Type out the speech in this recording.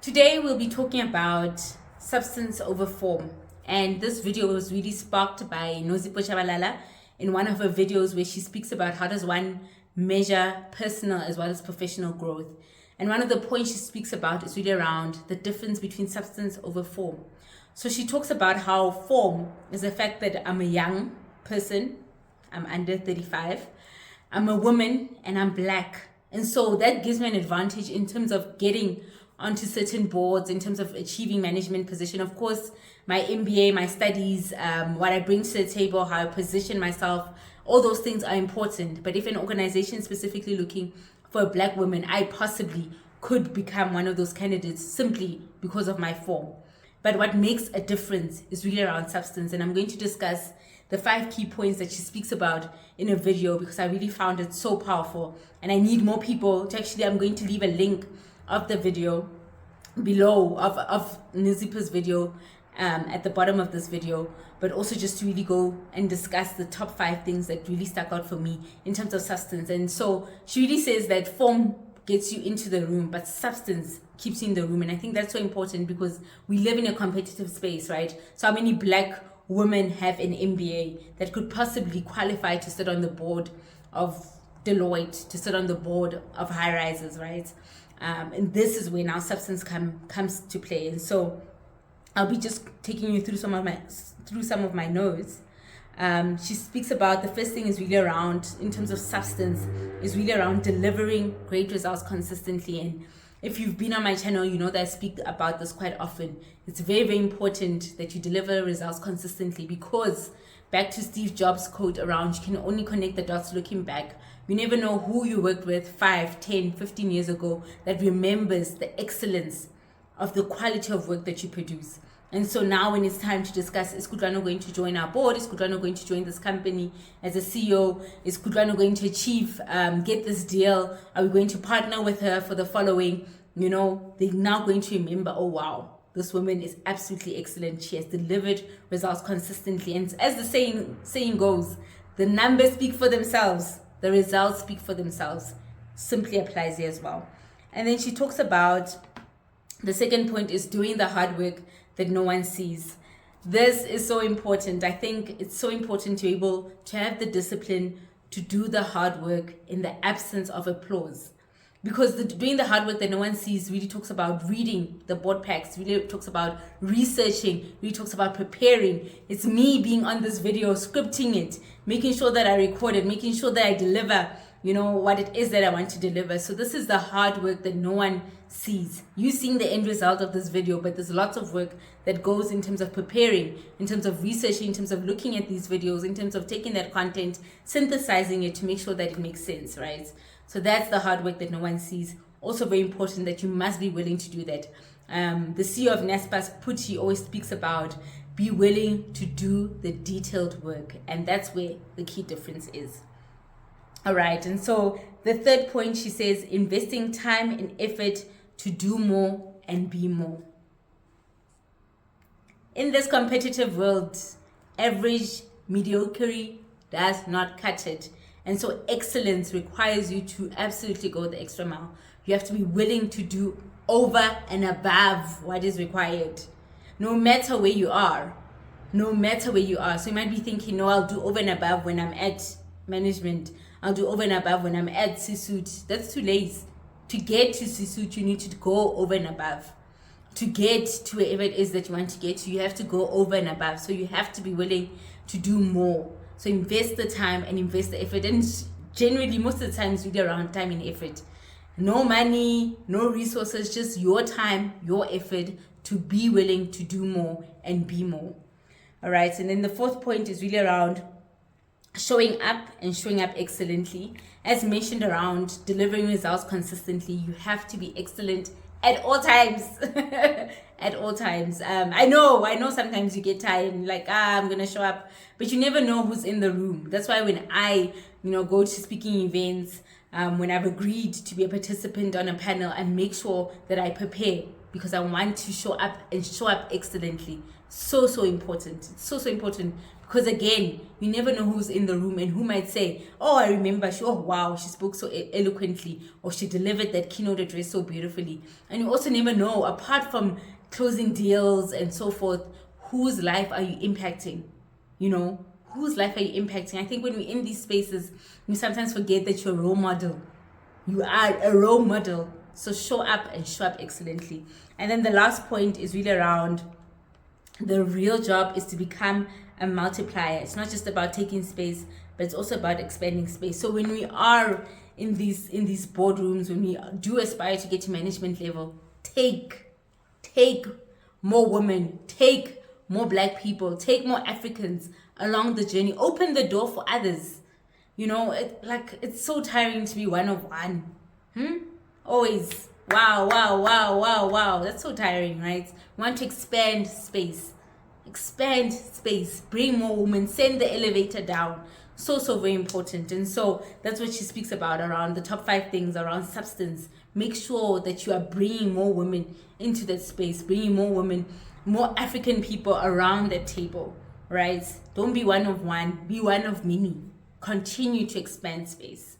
Today we'll be talking about substance over form, and this video was really sparked by Nozipo Chabalala in one of her videos where she speaks about how does one measure personal as well as professional growth. And one of the points she speaks about is really around the difference between substance over form. So she talks about how form is the fact that I'm a young person, I'm under 35, I'm a woman, and I'm black. And so that gives me an advantage in terms of getting onto certain boards, in terms of achieving management position. Of course, my MBA, my studies, what I bring to the table, how I position myself, all those things are important. But if an organization is specifically looking for a black woman, I possibly could become one of those candidates simply because of my form. But what makes a difference is really around substance. And I'm going to discuss the 5 key points that she speaks about in a video because I really found it so powerful. And I need more people to actually, I'm going to leave a link of the video below of Nizipa's video at the bottom of this video, but also just to really go and discuss the top 5 things that really stuck out for me in terms of substance. And so she really says that form gets you into the room, but substance keeps you in the room. And I think that's so important because we live in a competitive space, right? So how many black women have an MBA that could possibly qualify to sit on the board of Deloitte, to sit on the board of high rises, right? And this is where now substance comes to play. And so I'll be just taking you through some of my notes. She speaks about the first thing is really around, in terms of substance, is really around delivering great results consistently. And if you've been on my channel, you know that I speak about this quite often. It's very, very important that you deliver results consistently because back to Steve Jobs' quote around, you can only connect the dots looking back. You never know who you worked with 5, 10, 15 years ago that remembers the excellence of the quality of work that you produce. And so now when it's time to discuss, is Kudwano going to join our board? Is Kudwano going to join this company as a CEO? Is Kudwano going to achieve, get this deal? Are we going to partner with her for the following? You know, they're now going to remember, oh wow, this woman is absolutely excellent. She has delivered results consistently. And as the saying goes, the numbers speak for themselves. The results speak for themselves. Simply applies here as well. And then she talks about the second point is doing the hard work that no one sees. This is so important. I think it's so important to be able to have the discipline to do the hard work in the absence of applause. Because doing the hard work that no one sees really talks about reading the board packs, really talks about researching, really talks about preparing. It's me being on this video, scripting it, making sure that I record it, making sure that I deliver, you know, what it is that I want to deliver. So this is the hard work that no one sees. You seeing the end result of this video, but there's lots of work that goes in terms of preparing, in terms of researching, in terms of looking at these videos, in terms of taking that content, synthesizing it to make sure that it makes sense, right? So that's the hard work that no one sees. Also very important that you must be willing to do that. The CEO of Naspers, Pucci, always speaks about be willing to do the detailed work. And that's where the key difference is. All right. And so the third point, she says, investing time and effort to do more and be more. In this competitive world, average mediocrity does not cut it. And so excellence requires you to absolutely go the extra mile. You have to be willing to do over and above what is required, no matter where you are. No matter where you are. So you might be thinking, no, I'll do over and above when I'm at management. I'll do over and above when I'm at C-suite. That's too late. To get to C-suite, you need to go over and above. To get to wherever it is that you want to get to, you have to go over and above. So you have to be willing to do more. So invest the time and invest the effort. And generally, most of the time, it's really around time and effort. No money, no resources, just your time, your effort to be willing to do more and be more. All right. And then the fourth point is really around showing up and showing up excellently. As mentioned around delivering results consistently, you have to be excellent at all times. At all times. I know sometimes you get tired and like, I'm going to show up, but you never know who's in the room. That's why when I, go to speaking events, when I've agreed to be a participant on a panel, I make sure that I prepare because I want to show up and show up excellently. So important. It's so important Because again, you never know who's in the room and who might say, oh, I remember, oh wow, she spoke so eloquently, or she delivered that keynote address so beautifully. And you also never know, apart from closing deals and so forth, whose life are you impacting? You know, whose life are you impacting? I think when we're in these spaces, we sometimes forget that you're a role model. You are a role model. So show up and show up excellently. And then the last point is really around the real job is to become a multiplier. It's not just about taking space, but it's also about expanding space. So when we are in these boardrooms, when we do aspire to get to management level, take more women, take more Black people, take more Africans along the journey. Open the door for others. You know, it's so tiring to be one of one. Always wow. That's so tiring, right? We want to expand space. Bring more women, send the elevator down. So very important. And so that's what she speaks about around the top 5 things around substance. Make sure that you are bringing more women into that space, bringing more women, more African people around that table, right? Don't be one of one, be one of many. Continue to expand space.